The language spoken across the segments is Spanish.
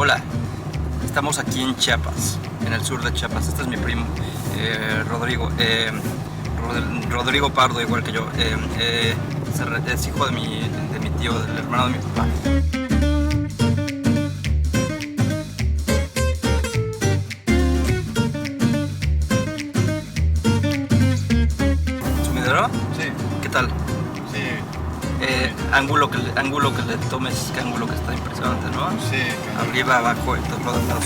Hola, estamos aquí en Chiapas, en el sur de Chiapas. Este es mi primo, Rodrigo. Rodrigo Pardo, igual que yo. Es hijo de mi tío, del hermano de mi papá. ¿Sumidero? Sí, ¿Qué tal? sí, Ángulo que le tomes, qué ángulo que está impresionante, ¿no? sí. Arriba, abajo, en todos lados.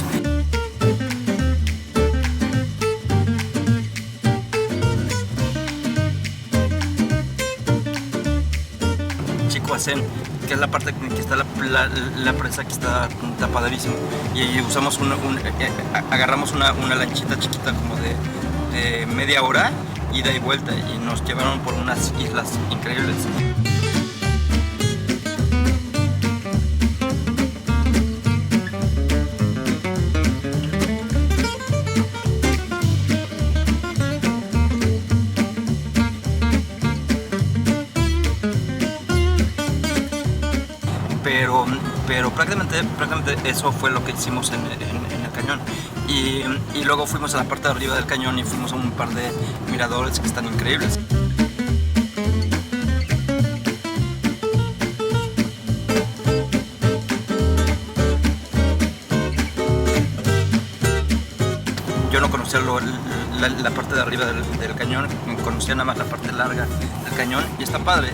Chicoacén, que es la parte que está la presa que está tapadísimo, y usamos agarramos una lanchita chiquita como de media hora, ida y vuelta, y nos llevaron por unas islas increíbles. Pero prácticamente eso fue lo que hicimos en el cañón. Y luego fuimos a la parte de arriba del cañón y fuimos a un par de miradores que están increíbles. Yo no conocía la parte de arriba del cañón, conocía nada más la parte larga del cañón, y está padre.